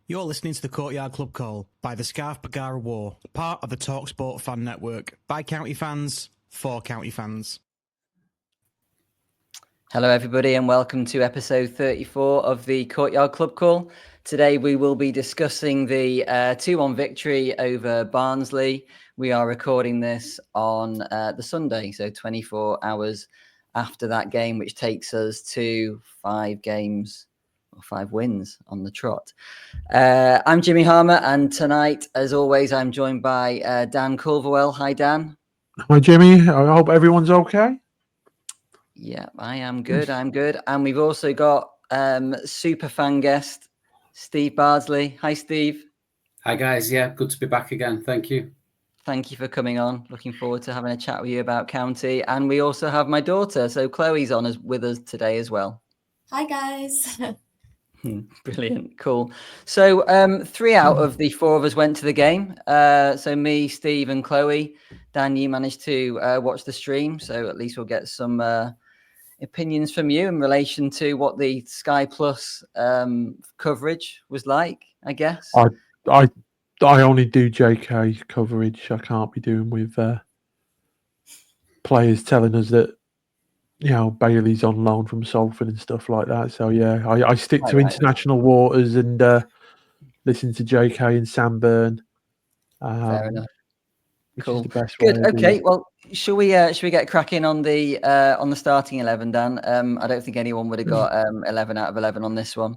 You're listening to the Courtyard Club Call by the Scarf Bagara War, part of the Talksport Fan Network, by county fans, for county fans. Hello everybody and welcome to episode 34 of the Courtyard Club Call. Today we will be discussing the 2-1 victory over Barnsley. We are recording this on the Sunday, so 24 hours after that game, which takes us to 5 wins on the trot. I'm Jimmy Harmer, and tonight, as always, I'm joined by Dan Culverwell. Hi, Dan. Hi, Jimmy. I hope everyone's okay. Yeah, I am good. I'm good. And we've also got super fan guest, Steve Barnsley. Hi, Steve. Hi, guys. Yeah, good to be back again. Thank you. Thank you for coming on. Looking forward to having a chat with you about County. And we also have my daughter. So Chloe's on with us today as well. Hi, guys. Brilliant. Cool. So 3 out of the 4 of us went to the game. So me, Steve and Chloe. Dan, you managed to watch the stream. So at least we'll get some opinions from you in relation to what the Sky Plus coverage was like, I guess. I only do JK coverage. I can't be doing with players telling us that, you know, Bailey's on loan from Salford and stuff like that. So, yeah, I stick to international waters and listen to JK and Sam Byrne. Fair enough. Cool. Good. Okay. Well, should we get cracking on the starting 11, Dan? I don't think anyone would have got 11 out of 11 on this one.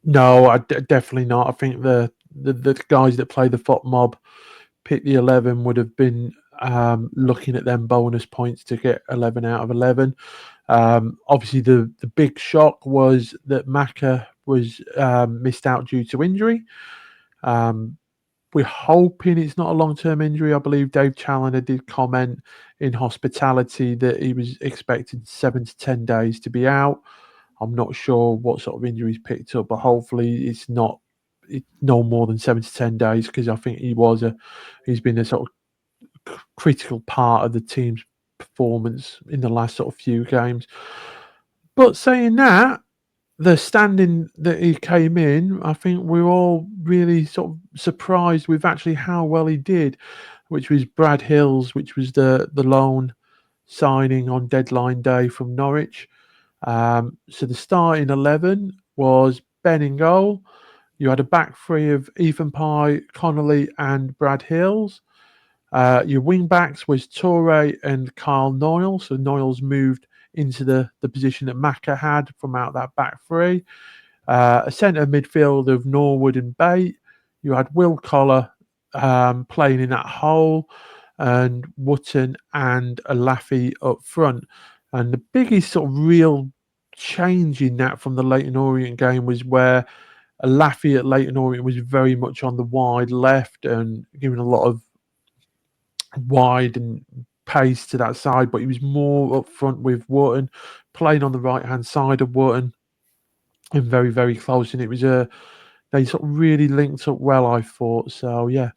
No, definitely not. I think the guys that play the FOT mob pick the 11 would have been looking at them bonus points to get 11 out of 11. Obviously, the big shock was that Maka was missed out due to injury. We're hoping it's not a long-term injury. I believe Dave Challoner did comment in hospitality that he was expected 7 to 10 days to be out. I'm not sure what sort of injury he's picked up, but hopefully it's no more than 7 to 10 days, because I think he's been a sort of critical part of the team's performance in the last sort of few games. But saying that, the standing that he came in, I think we're all really sort of surprised with actually how well he did, which was Brad Hills, which was the loan signing on deadline day from Norwich. So the starting 11 was Ben in goal. You had a back three of Ethan Pye, Connolly and Brad Hills. Your wing backs was Toure and Carl Noyle. So Noyle's moved into the position that Maka had from out that back three. A centre midfield of Norwood and Bate. You had Will Collar playing in that hole, and Wootton and Olaofe up front. And the biggest sort of real change in that from the Leyton Orient game was where Olaofe at Leyton Orient was very much on the wide left and giving a lot of wide and pace to that side, but he was more up front with Wootton, playing on the right hand side of Wootton and very, very close. And it was they sort of really linked up well, I thought. So yeah.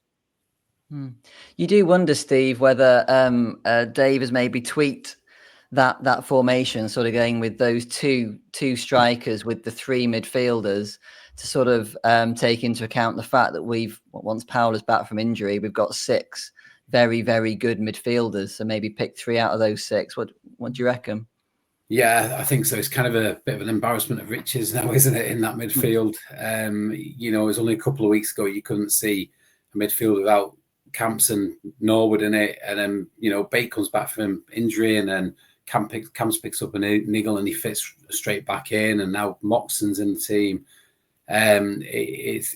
You do wonder, Steve, whether Dave has maybe tweaked that formation, sort of going with those two strikers with the 3 midfielders to sort of take into account the fact that once Powell's back from injury, we've got 6 very, very good midfielders. So maybe pick 3 out of those 6. What do you reckon? Yeah, I think so. It's kind of a bit of an embarrassment of riches now, isn't it, in that midfield? You know, it was only a couple of weeks ago you couldn't see a midfield without Camps and Norwood in it. And then, you know, Bate comes back from injury, and then Camps picks up a niggle and he fits straight back in. And now Moxon's in the team. It's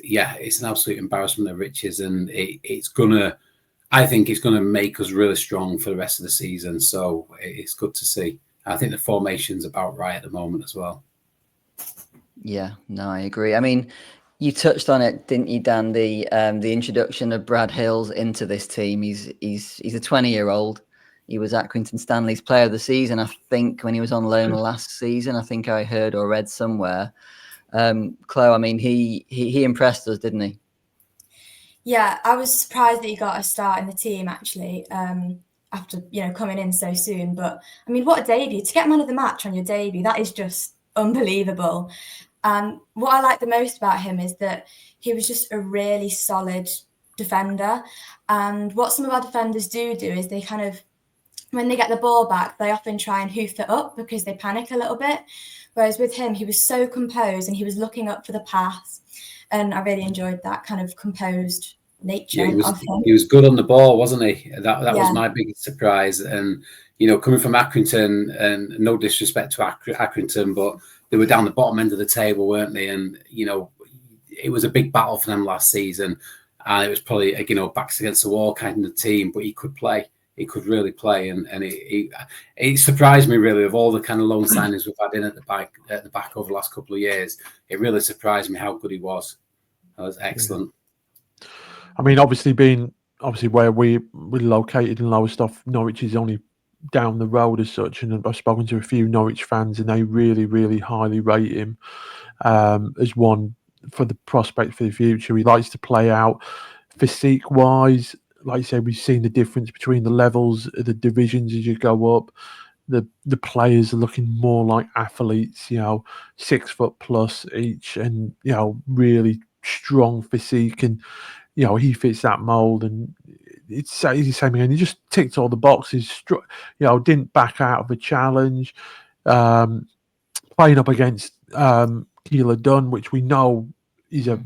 an absolute embarrassment of riches, and I think it's going to make us really strong for the rest of the season. So it's good to see. I think the formation's about right at the moment as well. Yeah, no, I agree. I mean, you touched on it, didn't you, Dan? The introduction of Brad Hills into this team. He's a 20-year-old. He was Accrington Stanley's Player of the Season, I think, when he was on loan last season. I think I heard or read somewhere. Chloe, I mean, he impressed us, didn't he? Yeah, I was surprised that he got a start in the team, actually, after, coming in so soon. But, I mean, what a debut. To get man of the match on your debut, that is just unbelievable. And what I like the most about him is that he was just a really solid defender. And what some of our defenders do is they kind of, when they get the ball back, they often try and hoof it up because they panic a little bit. Whereas with him, he was so composed and he was looking up for the pass. And I really enjoyed that kind of composed nature of him. He was good on the ball, wasn't he? That was my biggest surprise. And, coming from Accrington, and no disrespect to Accrington, but they were down the bottom end of the table, weren't they? And, it was a big battle for them last season. And it was probably, backs against the wall kind of team, but he could play. He could really play, and it surprised me really of all the kind of loan signings we've had in at the back over the last couple of years. It really surprised me how good he was. That was excellent. I mean, obviously where we're located in Lowestoft, Norwich is only down the road as such, and I've spoken to a few Norwich fans, and they really, really highly rate him as one for the prospect for the future. He likes to play out physique wise. Like I said, we've seen the difference between the levels of the divisions as you go up. The players are looking more like athletes, 6 foot plus each, and really strong physique, and he fits that mold. And it's the same again. He just ticked all the boxes. Didn't back out of a challenge. Playing up against Keillor-Dunn, which we know is a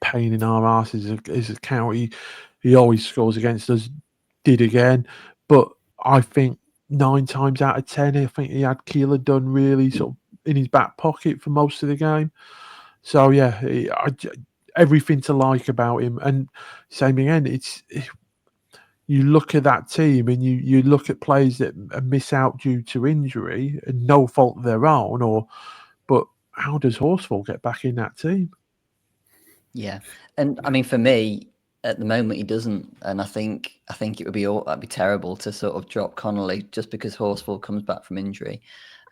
pain in our asses as a county. He always scores against us, did again. But I think 9 times out of 10, I think he had Keillor-Dunn really sort of in his back pocket for most of the game. So, yeah, everything to like about him. And same again, you look at that team and you look at players that miss out due to injury and no fault of their own, but how does Horsfall get back in that team? Yeah. And, I mean, for me, at the moment, he doesn't, and I think it would be terrible to sort of drop Connolly just because Horsfall comes back from injury.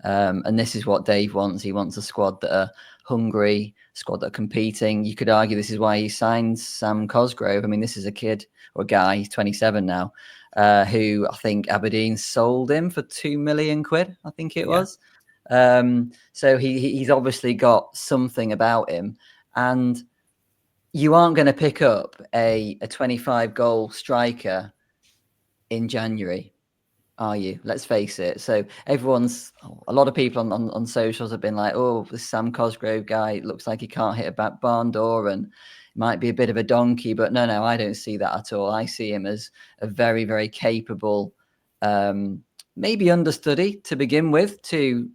And this is what Dave wants. He wants a squad that are hungry, squad that are competing. You could argue this is why he signed Sam Cosgrove. I mean, this is a kid or a guy, he's 27 now, who I think Aberdeen sold him for £2 million, I think it was. So he's obviously got something about him, and you aren't going to pick up a 25-goal striker in January, are you? Let's face it. So a lot of people on socials have been like, oh, this Sam Cosgrove guy looks like he can't hit a back barn door and might be a bit of a donkey. But no, I don't see that at all. I see him as a very, very capable, maybe understudy to begin with to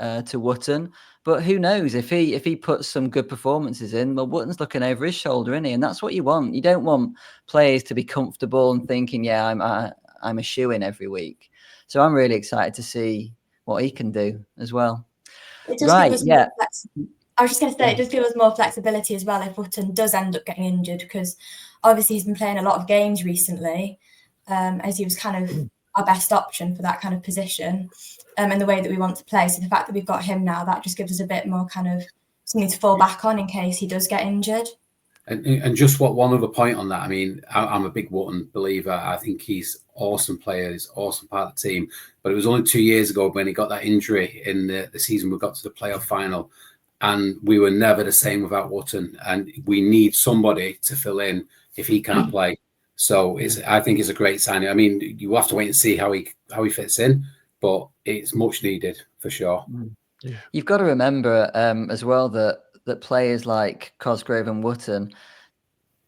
Wootton. But who knows, if he puts some good performances in, well, Wootton's looking over his shoulder, isn't he? And that's what you want. You don't want players to be comfortable and thinking, yeah, I'm a shoo-in every week. So I'm really excited to see what he can do as well. It does give us more I was just going to say, it does give us more flexibility as well if Wootton does end up getting injured, because obviously he's been playing a lot of games recently, as he was kind of our best option for that kind of position. And the way that we want to play. So the fact that we've got him now, that just gives us a bit more kind of something to fall back on in case he does get injured. And just one other point on that. I mean, I'm a big Wootton believer. I think he's awesome player. He's awesome part of the team. But it was only 2 years ago when he got that injury in the season we got to the playoff final. And we were never the same without Wootton. And we need somebody to fill in if he can't play. So I think it's a great signing. I mean, you have to wait and see how he fits in. But it's much needed for sure. Yeah. You've got to remember as well that players like Cosgrove and Wootton,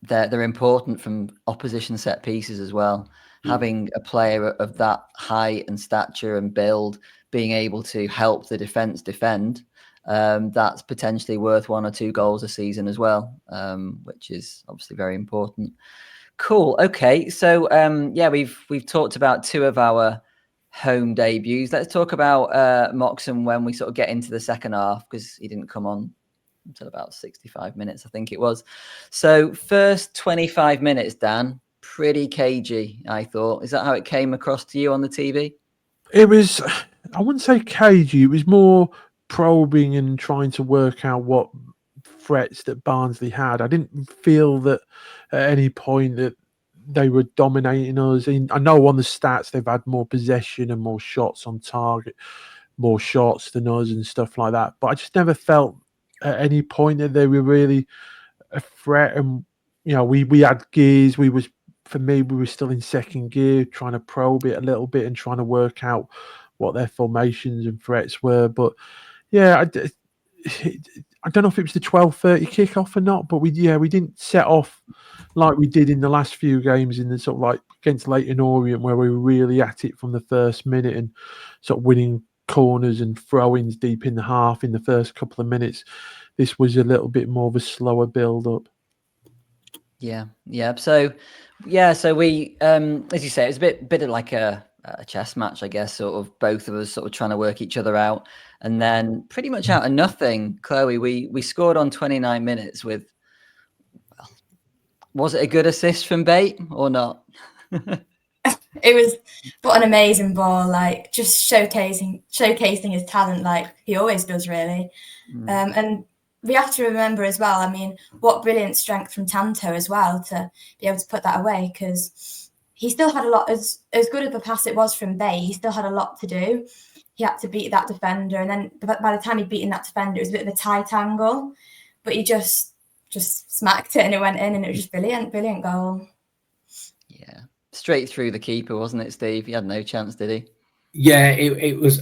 they're important from opposition set pieces as well. Having a player of that height and stature and build being able to help the defence defend, that's potentially worth 1 or 2 goals a season as well, which is obviously very important. Cool. Okay, so we've talked about 2 of our home debuts. Let's talk about Moxon when we sort of get into the second half, because he didn't come on until about 65 minutes, I think it was. So first 25 minutes, Dan, pretty cagey, I thought. Is that how it came across to you on the TV? It was, I wouldn't say cagey, it was more probing and trying to work out what threats that Barnsley had. I didn't feel that at any point that they were dominating us. I know on the stats they've had more possession and more shots on target, more shots than us and stuff like that. But I just never felt at any point that they were really a threat. And we had gears. We were still in second gear, trying to probe it a little bit and trying to work out what their formations and threats were. But yeah, I don't know if it was the 12:30 kickoff or not, but we didn't set off like we did in the last few games in the sort of like against Leyton Orient, where we were really at it from the first minute and sort of winning corners and throw-ins deep in the half in the first couple of minutes. This was a little bit more of a slower build-up. Yeah. So we, as you say, it's a bit of like a chess match, I guess. Sort of both of us sort of trying to work each other out, and then pretty much out of nothing, Chloe, we scored on 29 minutes with. Was it a good assist from Bate or not? It was, what an amazing ball! Like just showcasing his talent, like he always does, really. And we have to remember as well. I mean, what brilliant strength from Tanto as well to be able to put that away, because he still had a lot. As good as the pass it was from Bate, he still had a lot to do. He had to beat that defender, and then by the time he'd beaten that defender, it was a bit of a tight angle, but he just smacked it and it went in, and it was just brilliant goal. Yeah, straight through the keeper, wasn't it, Steve? He had no chance, did he? Yeah, it was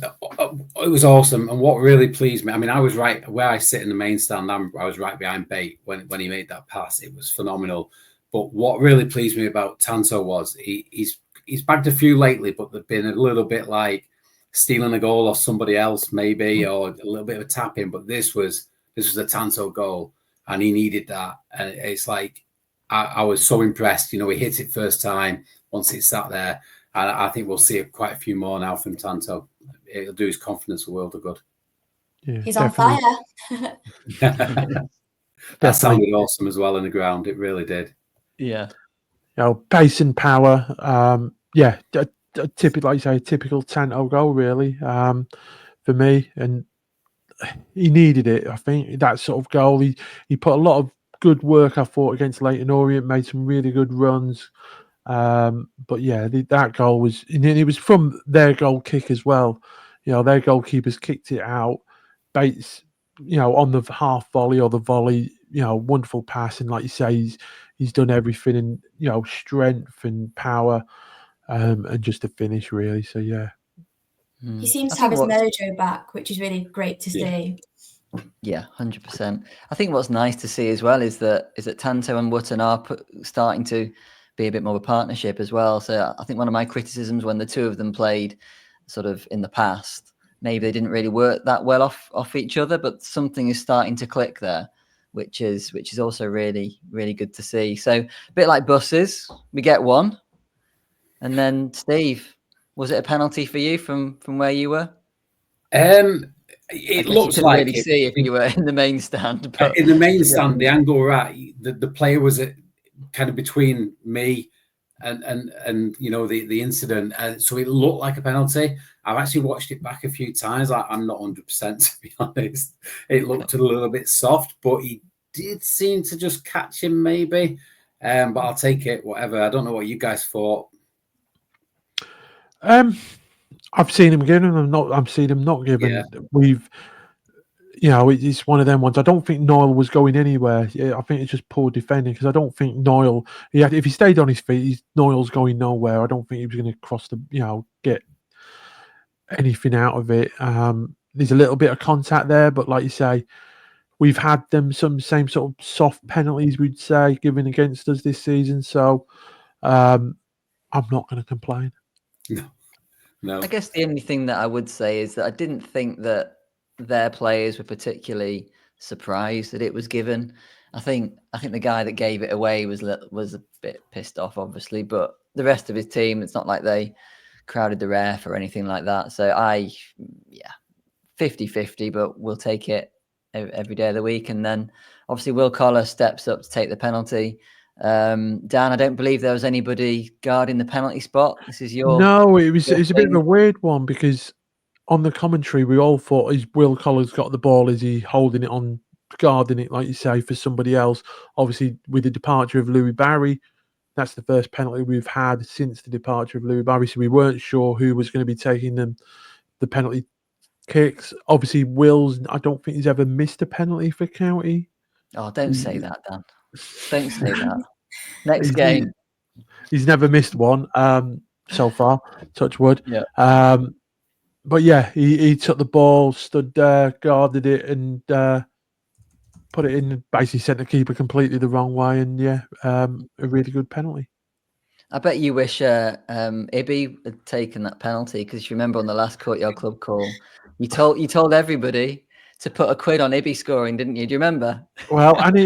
awesome. And what really pleased me, I mean, I was right where I sit in the main stand. I was right behind Bate when he made that pass. It was phenomenal. But what really pleased me about Tanto was he's bagged a few lately, but they've been a little bit like stealing a goal off somebody else, maybe, or a little bit of a tap in. But this was a Tanto goal, and he needed that. And it's like I was so impressed. He hit it first time. Once it sat there. And I think we'll see quite a few more now from Tanto. It'll do his confidence a world of good. Yeah, he's definitely. on fire. That sounded awesome as well in the ground. It really did. Yeah. Pace and power. Typical, like you say, a typical Tanto goal, really, for me. And he needed it. I think that sort of goal. He put a lot of good work, I thought, against Leyton Orient. Made some really good runs. But yeah, that goal was, and it was from their goal kick as well. Their goalkeepers kicked it out. Bates, on the half volley or the volley, wonderful pass, and like you say, he's done everything, and strength and power, and just a finish really. So yeah, he seems to have his mojo back, which is really great to see. Yeah, 100%. I think what's nice to see as well is that Tanto and Wootton are starting to be a bit more of a partnership as well. So I think one of my criticisms when the two of them played sort of in the past, maybe they didn't really work that well off each other, but something is starting to click there, which is also really, really good to see. So a bit like buses, we get one. And then Steve, was it a penalty for you from where you were? It looks you like really see if you were in the main stand. But in the main stand, the angle right, the player was kind of between me and the incident, and so it looked like a penalty. I've actually watched it back a few times. I'm not 100% to be honest. It looked a little bit soft, but he did seem to just catch him maybe. But I'll take it, whatever. I don't know what you guys thought. I've seen him given, and I've seen him not given. Yeah. It's one of them ones. I don't think Noyle was going anywhere. I think it's just poor defending, because I don't think Noyle. If he stayed on his feet, Noyle's going nowhere. I don't think he was going to cross get anything out of it. There's a little bit of contact there, but like you say, we've had them some same sort of soft penalties, we'd say, given against us this season. So I'm not going to complain. No. I guess the only thing that I would say is that I didn't think that their players were particularly surprised that it was given. I think the guy that gave it away was a bit pissed off, obviously, but the rest of his team, it's not like they crowded the ref or anything like that. So 50-50, but we'll take it every day of the week. And then obviously Will Collar steps up to take the penalty. Dan, I don't believe there was anybody guarding the penalty spot. This is your... No, it was a bit of a weird one, because on the commentary, we all thought, is Will Collar's got the ball? Is he holding it on, guarding it, like you say, for somebody else? Obviously, with the departure of Louis Barry, that's the first penalty we've had since the departure of Louis Barry, so we weren't sure who was going to be taking the penalty kicks. Obviously, Will's, I don't think he's ever missed a penalty for County. Oh, don't say that, Dan. Don't say that. Next game. He's never missed one so far, touch wood. Yeah. But yeah, he took the ball, stood there, guarded it, and put it in, basically sent the keeper completely the wrong way. And yeah, a really good penalty. I bet you wish Ibby had taken that penalty, because you remember on the last Courtyard Club call, you told everybody to put a quid on Ibby scoring, didn't you? Do you remember? Well, and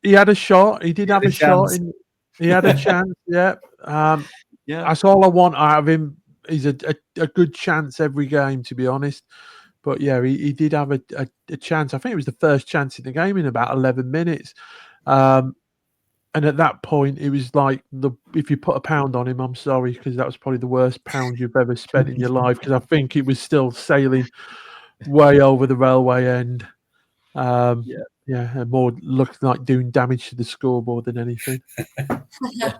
he had a shot. He did have a shot. He had a chance. Yeah. Yeah. That's all I want out of him. He's a good chance every game, to be honest. But yeah, he did have a chance. I think it was the first chance in the game in about 11 minutes. And at that point, it was like, if you put a pound on him, I'm sorry, because that was probably the worst pound you've ever spent in your life, because I think it was still sailing way over the railway end. And more looking like doing damage to the scoreboard than anything. Yeah.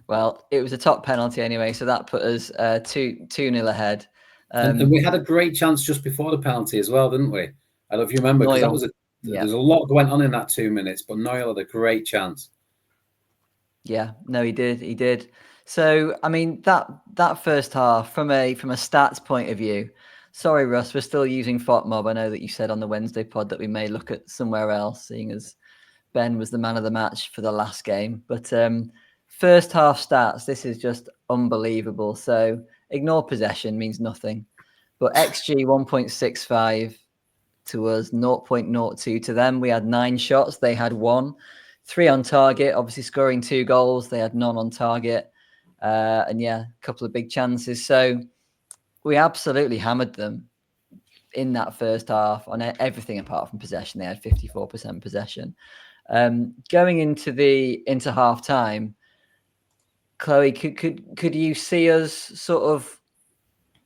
Well, it was a top penalty anyway, so that put us 2-0 ahead. And we had a great chance just before the penalty as well, didn't we? I don't know if you remember, because there's a lot going on in that 2 minutes, but Noel had a great chance. Yeah, no, he did. So, I mean, that first half, from a stats point of view, sorry, Russ, we're still using FOTMob. I know that you said on the Wednesday pod that we may look at somewhere else, seeing as Ben was the man of the match for the last game. But first half stats, this is just unbelievable. So ignore possession, means nothing. But XG 1.65 to us, 0.02 to them. We had 9 shots. They had 1. 3 on target, obviously scoring 2 goals. They had none on target. And yeah, a couple of big chances. So we absolutely hammered them in that first half on everything apart from possession. They had 54% possession. Going into half time, Chloe, could you see us sort of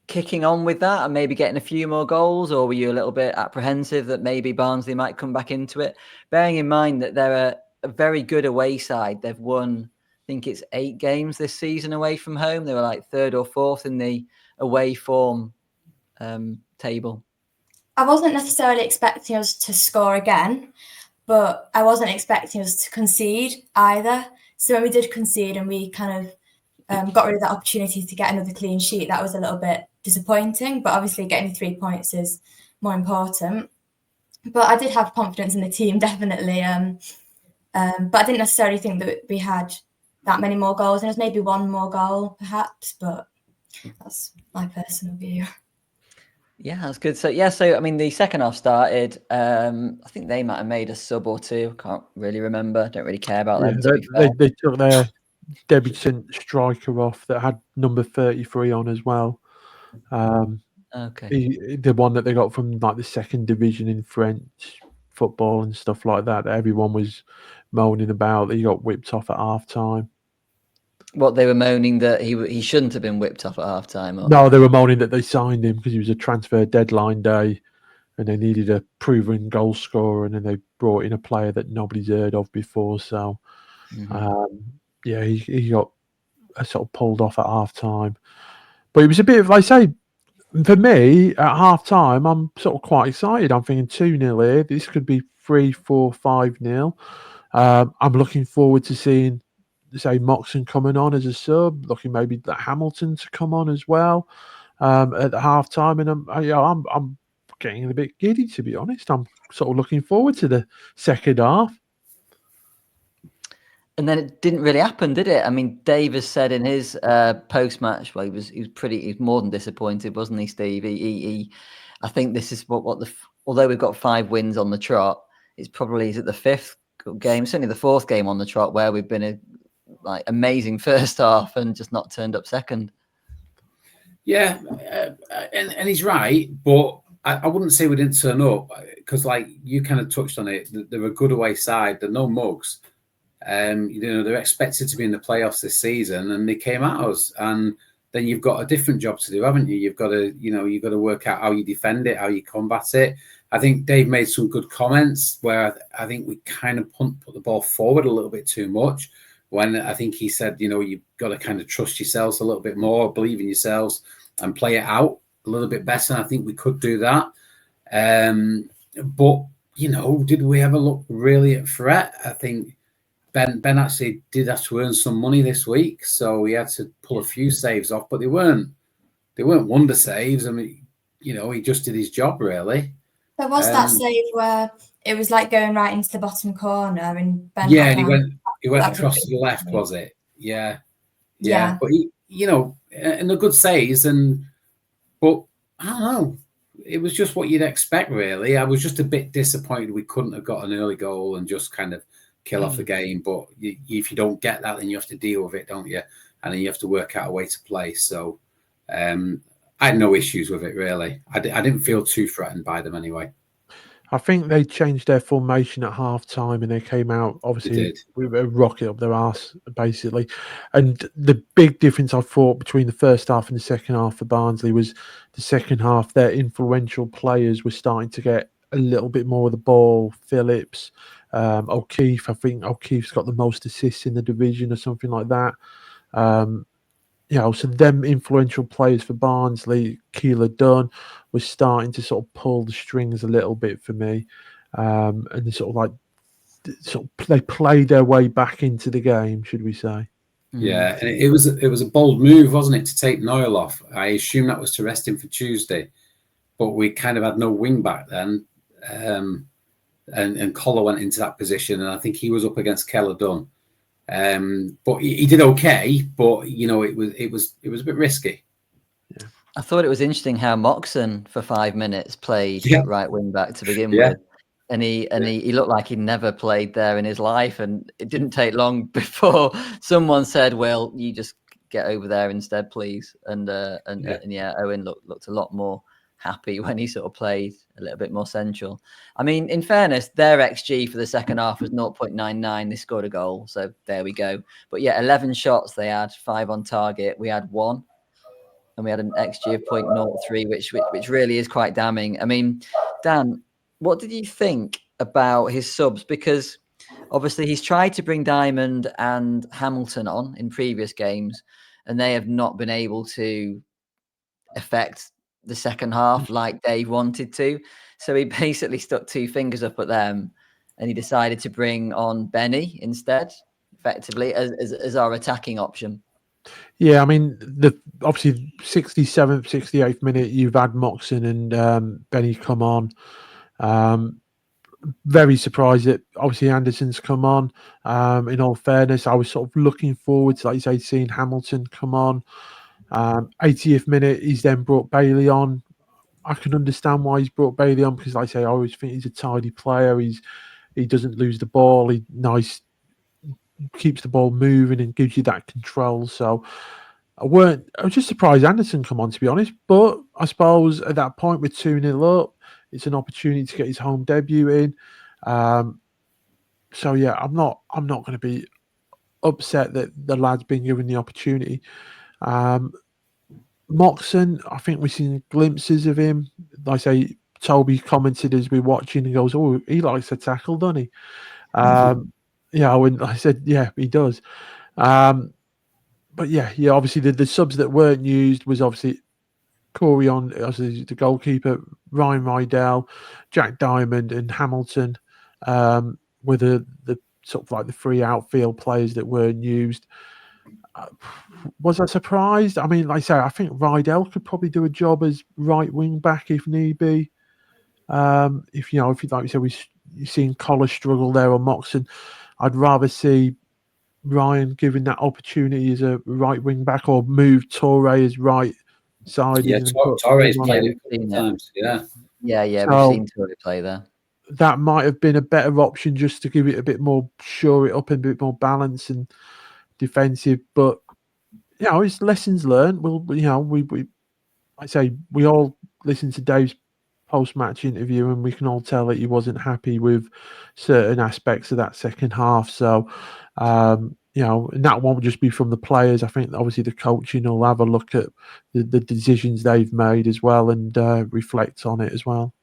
kicking on with that and maybe getting a few more goals, or were you a little bit apprehensive that maybe Barnsley might come back into it? Bearing in mind that they're a very good away side. They've won, I think it's 8 games this season away from home. They were like 3rd or 4th in the away form table. I wasn't necessarily expecting us to score again, but I wasn't expecting us to concede either. So when we did concede and we kind of got rid of that opportunity to get another clean sheet, that was a little bit disappointing. But obviously getting 3 points is more important. But I did have confidence in the team, definitely. But I didn't necessarily think that we had that many more goals. And it was maybe 1 more goal, perhaps. But that's my personal view. Yeah, that's good. So I mean, the second half started. I think they might have made a sub or 2. Can't really remember. Don't really care about them. They took their debutant striker off that had number 33 on as well. Okay. The one that they got from like the 2nd division in French football and stuff like that. Everyone was moaning about that he got whipped off at half time. What, they were moaning that he shouldn't have been whipped off at half time? Or? No, they were moaning that they signed him because he was a transfer deadline day and they needed a proven goal scorer, and then they brought in a player that nobody's heard of before. So, he got sort of pulled off at half time. But it was a bit of, like I say, for me, at half time, I'm sort of quite excited. I'm thinking 2-0 here. This could be 3, 4, 5-0. I'm looking forward to seeing, say, Moxon coming on as a sub, looking maybe at Hamilton to come on as well at the half time. And I'm getting a bit giddy, to be honest. I'm sort of looking forward to the second half. And then it didn't really happen, did it? I mean, Dave has said in his post-match, well, he was more than disappointed, wasn't he, Steve? I think this is although we've got 5 wins on the trot, it's probably, is it the 5th game, certainly the 4th game on the trot where we've been like amazing first half and just not turned up second. Yeah, and he's right, but I wouldn't say we didn't turn up, because like you kind of touched on it, they're a good away side, they're no mugs. They're expected to be in the playoffs this season, and they came at us. And then you've got a different job to do, haven't you? You've got to work out how you defend it, how you combat it. I think Dave made some good comments where I think we kind of put the ball forward a little bit too much. When I think he said, you've got to kind of trust yourselves a little bit more, believe in yourselves, and play it out. a little bit better. And I think we could do that. But, did we ever look really at threat? I think Ben actually did have to earn some money this week, so he had to pull a few saves off, but they weren't wonder saves. I mean, he just did his job really. There was that save where it was like going right into the bottom corner, and Ben. Yeah, and he went across to the left, was it? Yeah. But and the good saves, but I don't know. It was just what you'd expect, really. I was just a bit disappointed we couldn't have got an early goal and just kind of kill off the game. But if you don't get that, then you have to deal with it, don't you? And then you have to work out a way to play. So I had no issues with it, really. I didn't feel too threatened by them anyway. I think they changed their formation at half time and they came out, obviously, with a rocket up their arse, basically. And the big difference I thought between the first half and the second half for Barnsley was the second half, their influential players were starting to get a little bit more of the ball. Phillips, O'Keefe, I think O'Keefe's got the most assists in the division or something like that. So them influential players for Barnsley, Keillor-Dunn, was starting to sort of pull the strings a little bit for me, and they played their way back into the game, should we say? Yeah, and it was a bold move, wasn't it, to take Noel off? I assume that was to rest him for Tuesday, but we kind of had no wing back then, and Keillor went into that position, and I think he was up against Keillor-Dunn. But he did okay, but it was a bit risky. Yeah. I thought it was interesting how Moxon for 5 minutes played right wing back to begin with, and he looked like he'd never played there in his life. And it didn't take long before someone said, "Well, you just get over there instead, please." And Owen looked a lot more happy when he sort of played a little bit more central. I mean, in fairness, their XG for the second half was 0.99. They scored a goal, so there we go. But 11 shots they had, 5 on target. We had 1, and we had an XG of 0.03, which really is quite damning. I mean, Dan, what did you think about his subs? Because obviously he's tried to bring Diamond and Hamilton on in previous games, and they have not been able to affect the second half like Dave wanted to. So he basically stuck 2 fingers up at them, and he decided to bring on Benny instead, effectively, as our attacking option. Yeah, I mean, obviously 67th, 68th minute, you've had Moxon and Benny come on. Very surprised that obviously Anderson's come on. In all fairness, I was sort of looking forward to, like you say, seeing Hamilton come on. 80th minute, he's then brought Bailey on. I can understand why he's brought Bailey on, because, like I say, I always think he's a tidy player. He doesn't lose the ball. He keeps the ball moving and gives you that control. So I was just surprised Anderson come on, to be honest. But I suppose at that point, with 2-0 up, it's an opportunity to get his home debut in. I'm not going to be upset that the lad's been given the opportunity. Moxon, I think we've seen glimpses of him. Like I say, Toby commented as we're watching and goes, "Oh, he likes to tackle, doesn't he?" And I said, "Yeah, he does." But obviously the subs that weren't used was obviously Corey on, obviously the goalkeeper, Ryan Rydell, Jack Diamond, and Hamilton were the sort of like the 3 outfield players that weren't used. Was I surprised? I mean, like I say, I think Rydell could probably do a job as right wing back if need be. If you like you said, you've seen Keillor struggle there on Moxon. I'd rather see Ryan given that opportunity as a right wing back, or move Torre as right side. Yeah, Torre's played it a couple of times. Yeah, we've seen Torre play there. That might have been a better option, just to give it a bit more, shore it up, and a bit more balance and defensive. But it's lessons learned. We all listened to Dave's post-match interview, and we can all tell that he wasn't happy with certain aspects of that second half. So, and that won't just be from the players. I think obviously the coaching will have a look at the decisions they've made as well, and reflect on it as well.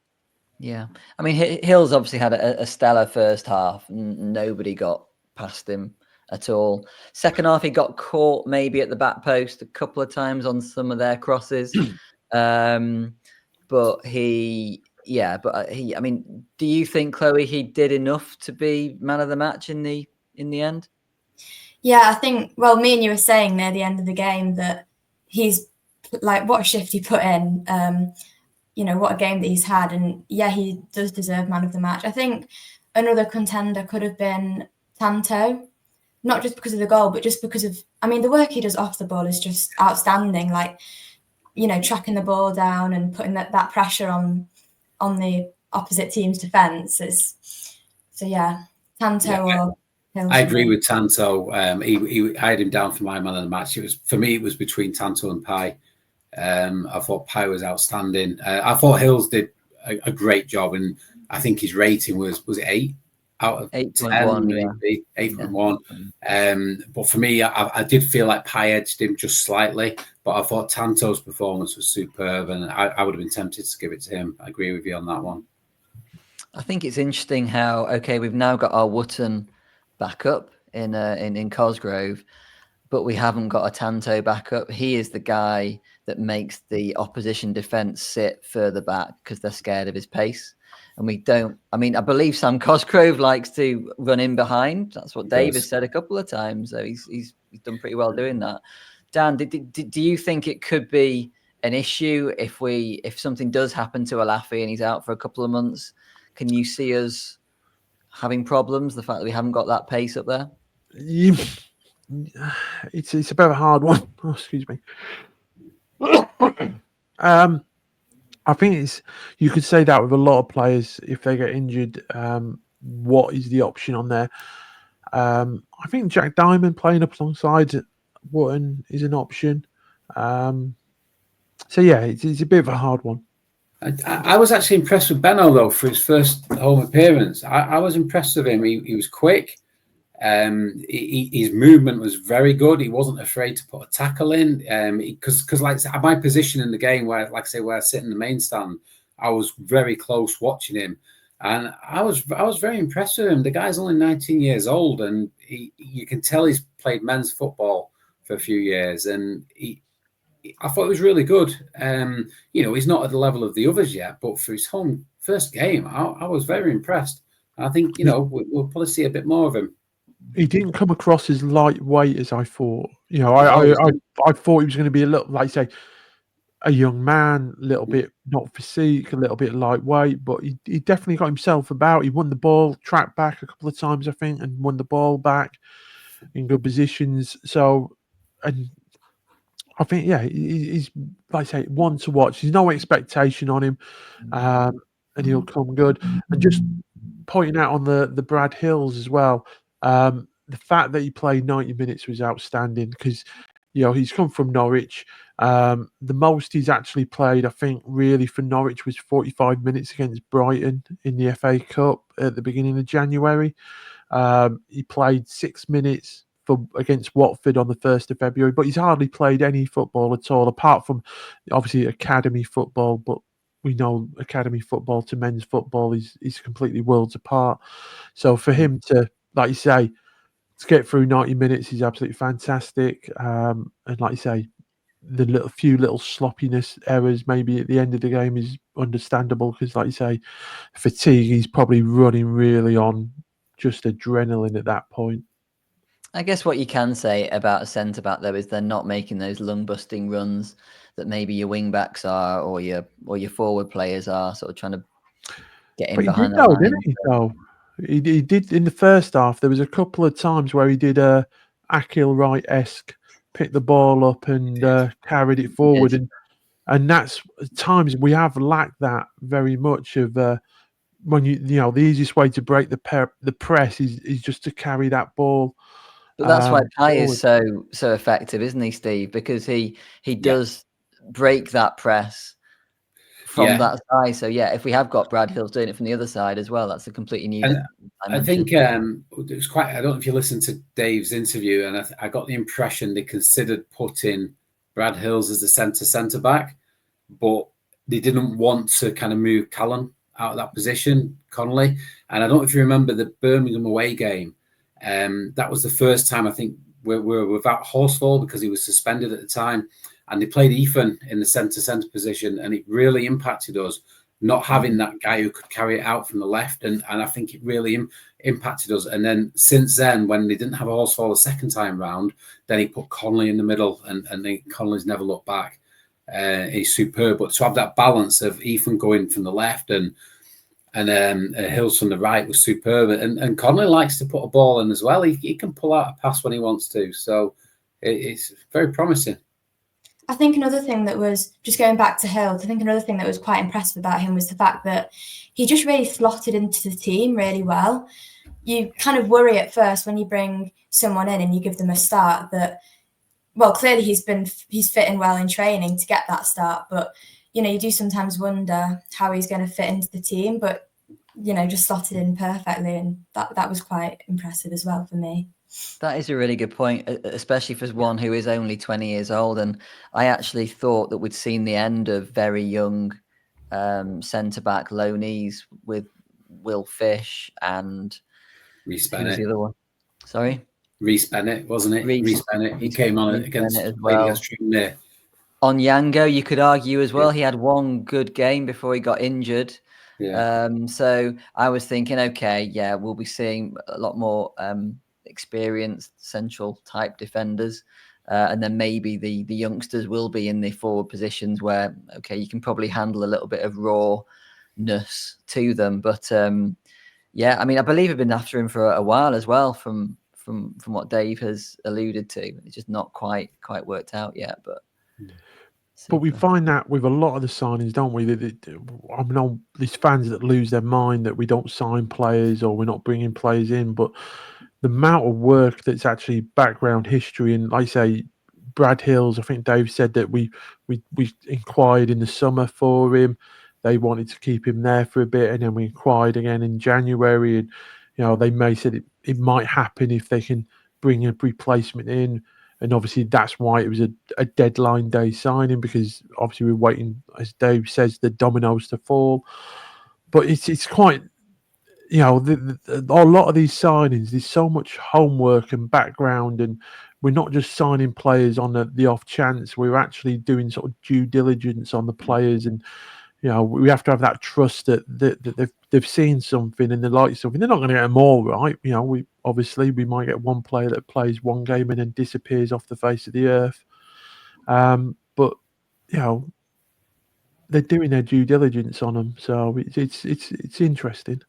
Yeah, I mean, Hill's obviously had a stellar first half. Nobody got past him at all. Second half, he got caught maybe at the back post a couple of times on some of their crosses. But he, I mean, do you think, Chloe, he did enough to be man of the match in the end? Yeah, I think. Well, me and you were saying near the end of the game that he's like, what a shift he put in. What a game that he's had, and yeah, he does deserve man of the match. I think another contender could have been Tanto, not just because of the goal, but just because of, the work he does off the ball is just outstanding. Like, tracking the ball down and putting that pressure on the opposite team's defence. So yeah, Tanto or Hills. I agree with Tanto. I had him down for my man of the match. It was between Tanto and Pai. I thought Pai was outstanding. I thought Hills did a great job, and I think his rating was it 8 out of 8.1, maybe 8.1. But for me, I did feel like Pai edged him just slightly, but I thought Tanto's performance was superb, and I would have been tempted to give it to him. I agree with you on that one. I think it's interesting how we've now got our Wootton back up in Cosgrove, but we haven't got a Tanto backup. He is the guy that makes the opposition defence sit further back because they're scared of his pace. And we don't. I believe Sam Cosgrove likes to run in behind. That's what Dave has said a couple of times. So he's done pretty well doing that. Dan, do you think it could be an issue if something does happen to Olaofe and he's out for a couple of months? Can you see us having problems? The fact that we haven't got that pace up there. It's a bit of a hard one. Oh, excuse me. I think you could say that with a lot of players if they get injured. What is the option on there? I think Jack Diamond playing up alongside Wootton is an option. So yeah, it's a bit of a hard one. I was actually impressed with Benno though for his first home appearance. I was impressed with him. He was quick. His movement was very good. He wasn't afraid to put a tackle in. Because like my position in the game, where I sit in the main stand, I was very close watching him, and I was very impressed with him. The guy's only 19 years old, and you can tell he's played men's football for a few years, and I thought it was really good. He's not at the level of the others yet, but for his home first game, I was very impressed. I think we'll probably see a bit more of him. He didn't come across as lightweight as I thought. I thought he was going to be a little, like say, a young man, a little bit not physique, a little bit lightweight, but he definitely got himself about. He won the ball, tracked back a couple of times, I think, and won the ball back in good positions. So, and I think, yeah, he's, like I say, one to watch. There's no expectation on him, and he'll come good. And just pointing out on the Brad Hills as well, the fact that he played 90 minutes was outstanding because, he's come from Norwich. The most he's actually played, I think, really for Norwich was 45 minutes against Brighton in the FA Cup at the beginning of January. He played 6 minutes against Watford on the 1st of February, but he's hardly played any football at all, apart from obviously academy football. But we know academy football to men's football is completely worlds apart. So for him to, like you say, to get through 90 minutes is absolutely fantastic. And like you say, the few little sloppiness errors maybe at the end of the game is understandable because, like you say, fatigue, he's probably running really on just adrenaline at that point. I guess what you can say about a centre-back, though, is they're not making those lung-busting runs that maybe your wing-backs are or your forward players are, sort of trying to get in behind the line. Didn't he, though? He did in the first half. There was a couple of times where he did a Akil Wright-esque, picked the ball up and carried it forward. And that's times we have lacked that very much of when the easiest way to break the press is just to carry that ball. But that's why Pai is so effective, isn't he, Steve? Because he does break that press from that side. So yeah, if we have got Brad Hills doing it from the other side as well, that's a completely new. I think it was quite. I don't know if you listened to Dave's interview, and I got the impression they considered putting Brad Hills as the centre back, but they didn't want to kind of move Callum out of that position, Connolly. And I don't know if you remember the Birmingham away game. That was the first time I think we were without Horsfall because he was suspended at the time. and they played Ethan in the centre position, and it really impacted us not having that guy who could carry it out from the left, and I think it really impacted us. And then since then, when they didn't have a Horsfall the second time round, then he put Connolly in the middle, and Connolly's never looked back. He's superb, but to have that balance of Ethan going from the left and Hills from the right was superb, and Connolly likes to put a ball in as well. He can pull out a pass when he wants to, so it's very promising. I think another thing that was, just going back to Hills, I think another thing that was quite impressive about him was the fact that he just really slotted into the team really well. You kind of worry at first when you bring someone in and you give them a start that, well, clearly he's fitting well in training to get that start, but you do sometimes wonder how he's going to fit into the team, but just slotted in perfectly, and that was quite impressive as well for me. That is a really good point, especially for one who is only 20 years old. And I actually thought that we'd seen the end of very young centre-back loanees with Will Fish and Rhys Bennett. The other one? Sorry? Rhys Bennett, wasn't it? Rhys Bennett. He came on against Tranmere. On Yango, you could argue as well. He had one good game before he got injured. Yeah. So I was thinking, okay, yeah, we'll be seeing a lot more experienced central type defenders, and then maybe the youngsters will be in the forward positions where, okay, you can probably handle a little bit of rawness to them. But yeah, I mean, I believe I've been after him for a while as well, from what Dave has alluded to. It's just not quite worked out yet, but. But we find that with a lot of the signings, don't we? I mean, these fans that lose their mind that we don't sign players or we're not bringing players in, but the amount of work that's actually background history, and like I say, Brad Hills, I think Dave said that we inquired in the summer for him. They wanted to keep him there for a bit, and then we inquired again in January, and they may said it might happen if they can bring a replacement in. And obviously that's why it was a deadline day signing, because obviously we're waiting, as Dave says, the dominoes to fall. But it's quite, a lot of these signings, there's so much homework and background, and we're not just signing players on the off chance. We're actually doing sort of due diligence on the players, and we have to have that trust that they've seen something and they like something. They're not going to get them all right. We might get one player that plays one game and then disappears off the face of the earth. But they're doing their due diligence on them, so it's interesting.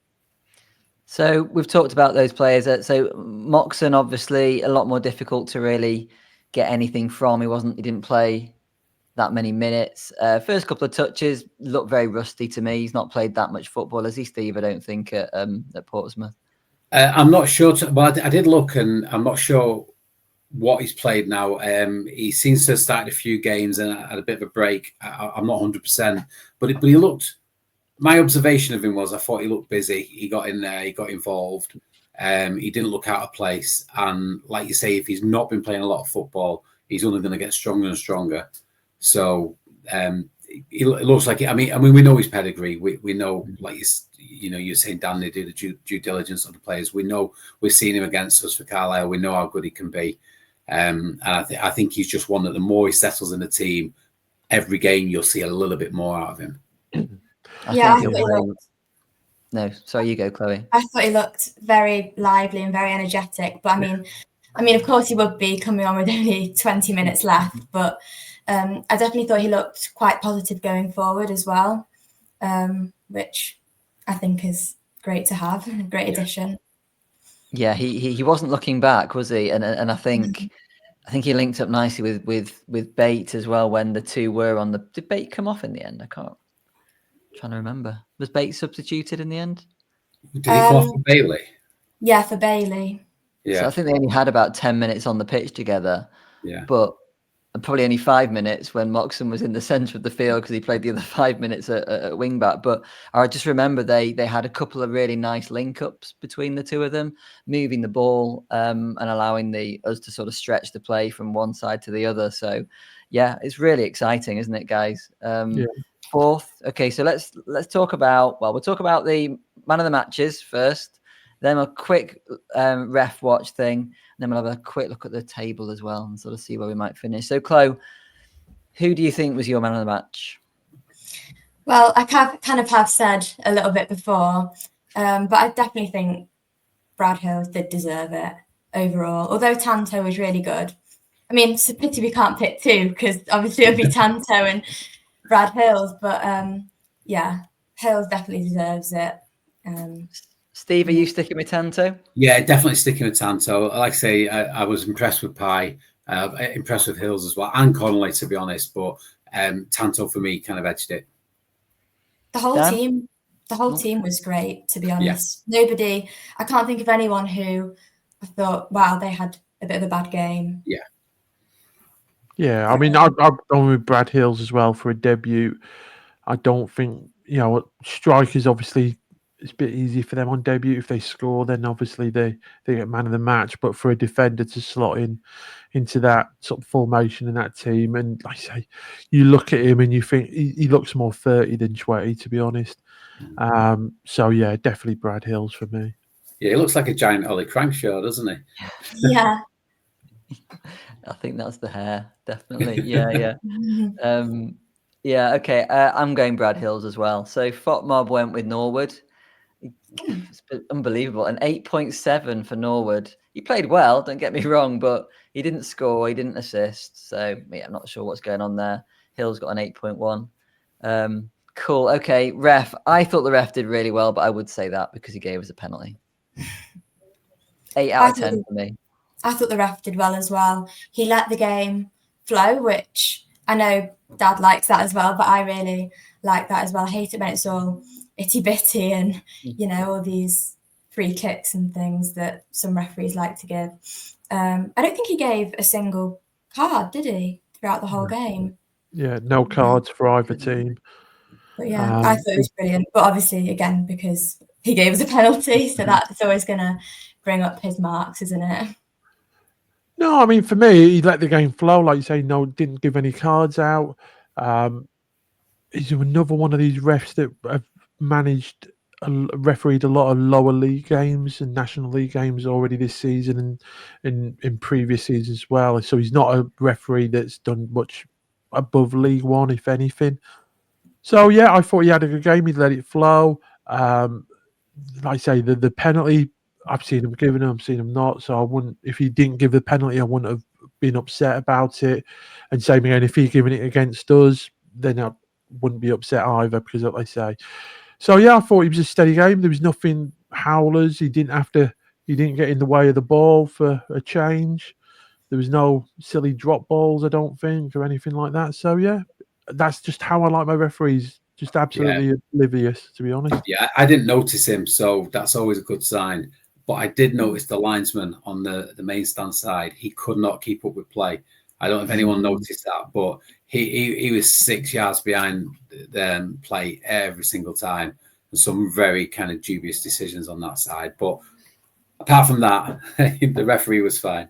So we've talked about those players. So Moxon, obviously, a lot more difficult to really get anything from. He didn't play that many minutes. First couple of touches looked very rusty to me. He's not played that much football, has he, Steve? I don't think at Portsmouth. I'm not sure. I did look, and I'm not sure what he's played now. He seems to have started a few games and had a bit of a break. I'm not 100%, but he looked. My observation of him was I thought he looked busy. He got in there, he got involved. He didn't look out of place. And like you say, if he's not been playing a lot of football, he's only going to get stronger and stronger. So it looks like it. I mean, we know his pedigree. We know, like you're saying, Dan, they do the due diligence on the players. We know we've seen him against us for Carlisle. We know how good he can be. And I think he's just one that the more he settles in the team, every game you'll see a little bit more out of him. No, sorry, you go, Chloe. I thought he looked very lively and very energetic. But I mean, of course he would be coming on with only 20 minutes left. But I definitely thought he looked quite positive going forward as well, which I think is great to have. A great addition. Yeah, he wasn't looking back, was he? And I think he linked up nicely with Bate as well when the two were on the. Did Bate come off in the end? I'm trying to remember. Was Bate substituted in the end? Did he come off for Bailey? Yeah, for Bailey. Yeah. So I think they only had about 10 minutes on the pitch together. Yeah. But probably only 5 minutes when Moxon was in the centre of the field because he played the other 5 minutes at wing back. But I just remember they had a couple of really nice link-ups between the two of them, moving the ball and allowing us to sort of stretch the play from one side to the other. So, yeah, it's really exciting, isn't it, guys? Fourth. Okay, so let's talk about, we'll talk about the man of the matches first, then a quick ref watch thing, and then we'll have a quick look at the table as well and sort of see where we might finish. So, Chloe, Who do you think was your man of the match? Well, I kind of have said a little bit before, but I definitely think Brad Hills did deserve it overall. Although Tanto was really good. I mean, it's a pity we can't pick two because obviously it'll be Tanto and Brad Hills. But yeah, Hills definitely deserves it. Steve, are you sticking with Tanto? Yeah, definitely sticking with Tanto. Like I say, I was impressed with Pye, impressed with Hills as well, and Connolly, to be honest. But Tanto for me kind of edged it. The whole team was great, to be honest. Yeah. I can't think of anyone who I thought, wow, they had a bit of a bad game. Yeah. Yeah, I mean, I've gone with Brad Hills as well for a debut. I don't think, strikers, obviously, it's a bit easy for them on debut. If they score, then obviously they get man of the match. But for a defender to slot into that sort of formation in that team, and like I say, you look at him and you think he looks more 30 than 20, to be honest. So yeah, definitely Brad Hills for me. Yeah, he looks like a giant Ollie Crankshaw, doesn't he? Yeah. I think that's the hair, definitely. Yeah. Yeah, okay. I'm going Brad Hills as well. So FOTMob went with Norwood. It's unbelievable. An 8.7 for Norwood. He played well, don't get me wrong, but he didn't score, he didn't assist. So yeah, I'm not sure what's going on there. Hills got an 8.1. Cool. Okay, ref. I thought the ref did really well, but I would say that because he gave us a penalty. 8 out of 10 for me. I thought the ref did well as well. He let the game flow, which I know Dad likes that as well, but I really like that as well. I hate it when it's all itty-bitty and, all these free kicks and things that some referees like to give. I don't think he gave a single card, did he, throughout the whole game? Yeah, no cards for either team. But yeah, I thought it was brilliant. But obviously, again, because he gave us a penalty, so that's always going to bring up his marks, isn't it? No, I mean, for me, he let the game flow. Like you say, no, didn't give any cards out. He's another one of these refs that have refereed a lot of lower league games and National League games already this season and in previous seasons as well. So he's not a referee that's done much above League One, if anything. So yeah, I thought he had a good game. He let it flow. Like I say, the penalty, I've seen him giving him, I've seen him not. So I wouldn't, if he didn't give the penalty, I wouldn't have been upset about it. And same again, if he'd given it against us, then I wouldn't be upset either because, like I say. So yeah, I thought it was a steady game. There was nothing howlers. He didn't get in the way of the ball for a change. There was no silly drop balls, I don't think, or anything like that. So yeah, that's just how I like my referees. Just absolutely oblivious, to be honest. Yeah, I didn't notice him, so that's always a good sign. But I did notice the linesman on the main stand side. He could not keep up with play. I don't know if anyone noticed that, but he was 6 yards behind the play every single time. And some very kind of dubious decisions on that side. But apart from that, the referee was fine.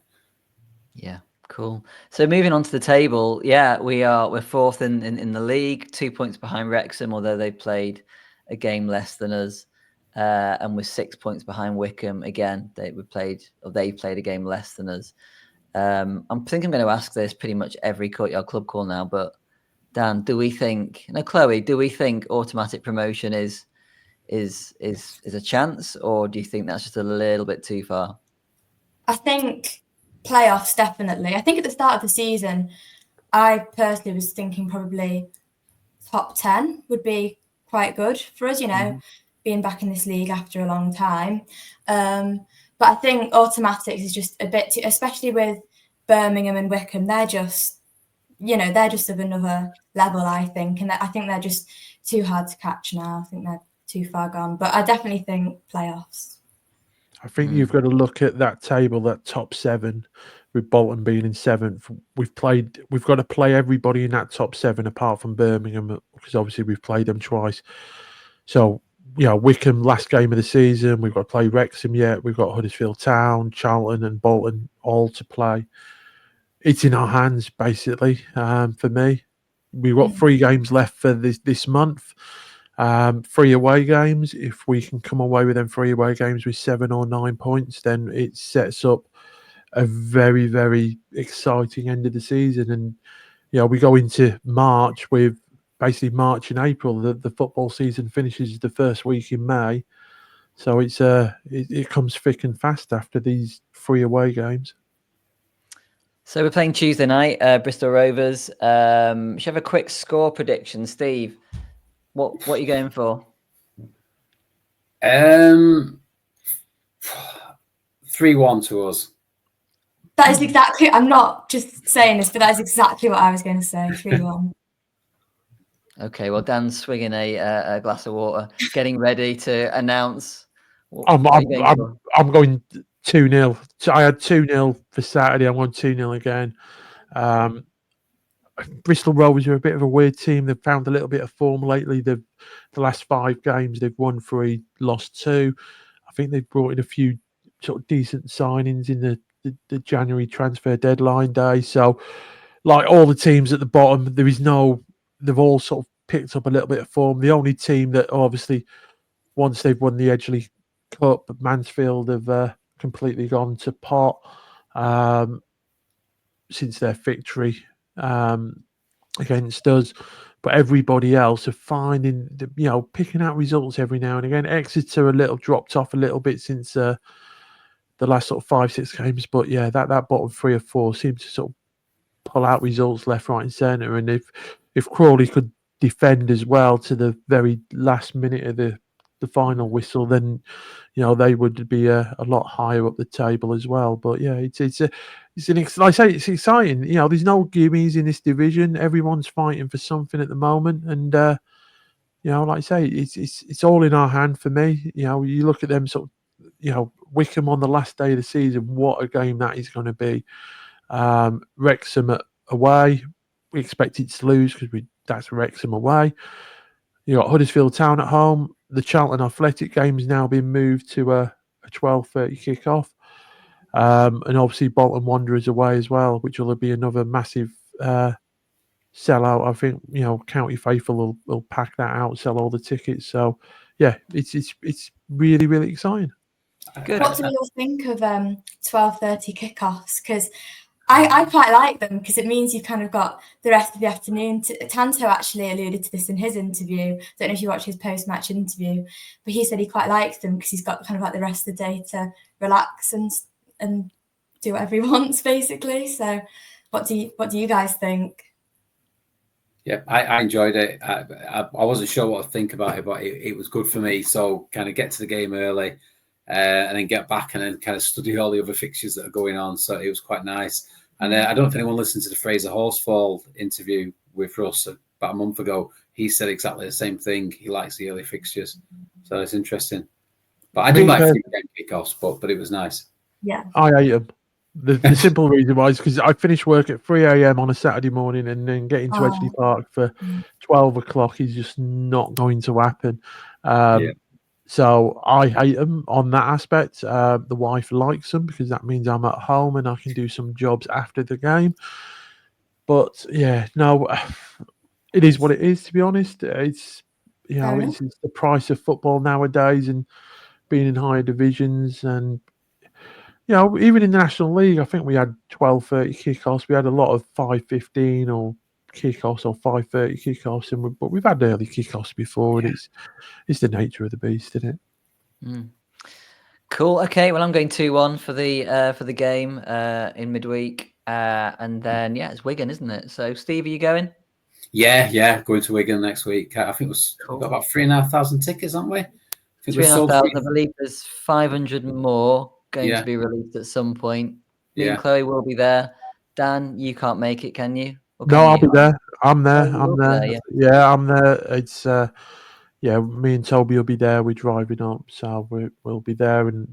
Yeah. Cool. So moving on to the table, we're fourth in the league, 2 points behind Wrexham, although they played a game less than us, and we're 6 points behind Wycombe. Again, they played a game less than us. I think I'm going to ask this pretty much every Courtyard Club call now, but Dan, Chloe, do we think automatic promotion is a chance, or do you think that's just a little bit too far? I think playoffs, definitely. I think at the start of the season, I personally was thinking probably top 10 would be quite good for us, being back in this league after a long time. But I think automatics is just a bit too, especially with Birmingham and Wycombe, they're just of another level, I think. And I think they're just too hard to catch now. I think they're too far gone. But I definitely think playoffs. I think you've got to look at that table, that top 7, with Bolton being in 7th. We've got to play everybody in that top 7 apart from Birmingham, because obviously we've played them twice. So, Wycombe, last game of the season, we've got to play Wrexham yet. We've got Huddersfield Town, Charlton and Bolton all to play. It's in our hands, basically, for me. We've got 3 games left for this month. 3 away games. If we can come away with them 3 away games with 7 or 9 points, then it sets up a very, very exciting end of the season. And we go into March with basically March and April. The football season finishes the first week in May, so it comes thick and fast after these 3 away games. So we're playing Tuesday night, Bristol Rovers. Should have a quick score prediction, Steve. What are you going for? 3-1 to us. That is exactly, I'm not just saying this, but that is exactly what I was going to say, 3-1. Okay, well, Dan's swinging a glass of water, getting ready to announce. I'm going 2-0. So I had 2-0 for Saturday. I'm going 2-0 again. Bristol Rovers are a bit of a weird team. They've found a little bit of form lately. The last 5 games, they've won 3, lost 2. I think they've brought in a few sort of decent signings in the January transfer deadline day. So, like all the teams at the bottom, they've all sort of picked up a little bit of form. The only team that obviously, once they've won the Edgeley Cup, Mansfield have completely gone to pot since their victory against us. But everybody else are finding, picking out results every now and again. Exeter a little dropped off a little bit since the last sort of 5-6 games. But yeah, that bottom 3 or 4 seems to sort of pull out results left, right, and centre. And if Crawley could defend as well to the very last minute of the final whistle, then they would be a lot higher up the table as well. But yeah, it's exciting. There's no gimmies in this division. Everyone's fighting for something at the moment, and like I say, it's all in our hand for me. You look at them sort of, Wickham on the last day of the season. What a game that is going to be. Wrexham away, we expected to lose because that's Wrexham away. You got Huddersfield Town at home. The Charlton Athletic game has now been moved to a 12:30 kickoff, and obviously Bolton Wanderers away as well, which will be another massive sellout. I think County Faithful will pack that out, sell all the tickets. So yeah, it's really, really exciting. Good. What do you all think of 12:30 kickoffs? Because I quite like them because it means you've kind of got the rest of the afternoon. Tanto actually alluded to this in his interview. I don't know if you watched his post-match interview, but he said he quite likes them because he's got kind of like the rest of the day to relax and do whatever he wants, basically. So what do you guys think? Yeah, I enjoyed it. I wasn't sure what to think about it, but it was good for me. So kind of get to the game early and then get back and then kind of study all the other fixtures that are going on. So it was quite nice. And I don't know if anyone listened to the Fraser Horsfall interview with Russ about a month ago. He said exactly the same thing. He likes the early fixtures. So it's interesting. But I do like kickoffs, but it was nice. Yeah. I hate them. The simple reason why is because I finish work at 3 a.m. on a Saturday morning and then getting to Edgeley Park for 12 o'clock is just not going to happen. So I hate them on that aspect. The wife likes them because that means I'm at home and I can do some jobs after the game. But yeah, no, it is what it is, to be honest. It's it's the price of football nowadays and being in higher divisions. And even in the National League, I think we had 12:30 kickoffs. We had a lot of 5:15 or kickoffs or 5:30 kickoffs, but we've had early kickoffs before, and it's the nature of the beast, isn't it? Cool. Okay. Well, I'm going 2-1 for the game in midweek, and then it's Wigan, isn't it? So, Steve, are you going? Yeah, going to Wigan next week. I think we've got about 3,500 tickets, haven't we? 3,500. I believe there's 500 more going to be released at some point. Me and Chloe will be there. Dan, you can't make it, can you? No, I'll be there. I'm there. I'm there. Yeah, I'm there. It's me and Toby will be there. We're driving up, so we'll be there, and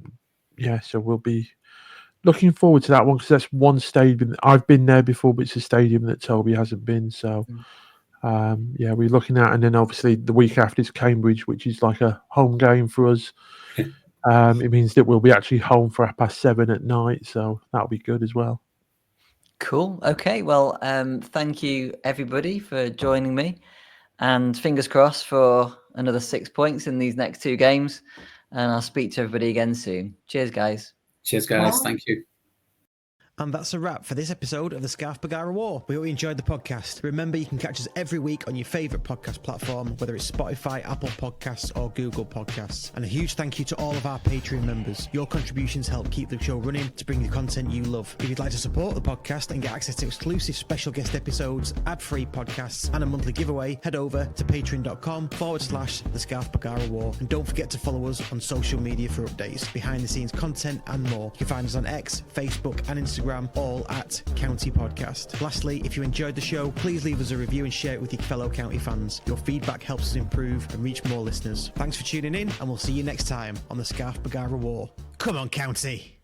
so we'll be looking forward to that one because that's one stadium I've been there before, but it's a stadium that Toby hasn't been. So we're looking at, and then obviously the week after is Cambridge, which is like a home game for us. It means that we'll be actually home for 7:30 at night, so that'll be good as well. Cool. Okay. Well, thank you everybody for joining me, and fingers crossed for another 6 points in these next 2 games. And I'll speak to everybody again soon. Cheers, guys. Cheers, guys. Thank you. And that's a wrap for this episode of the Scarf Bagara War. We hope you enjoyed the podcast. Remember, you can catch us every week on your favourite podcast platform, whether it's Spotify, Apple Podcasts or Google Podcasts. And a huge thank you to all of our Patreon members. Your contributions help keep the show running to bring the content you love. If you'd like to support the podcast and get access to exclusive special guest episodes, ad-free podcasts and a monthly giveaway, head over to patreon.com/the Scarf Bagara War. And don't forget to follow us on social media for updates, behind the scenes content and more. You can find us on X, Facebook and Instagram, all at County Podcast. Lastly, if you enjoyed the show, please leave us a review and share it with your fellow County fans. Your feedback helps us improve and reach more listeners. Thanks for tuning in, and we'll see you next time on the Scarf Bagara War. Come on, County!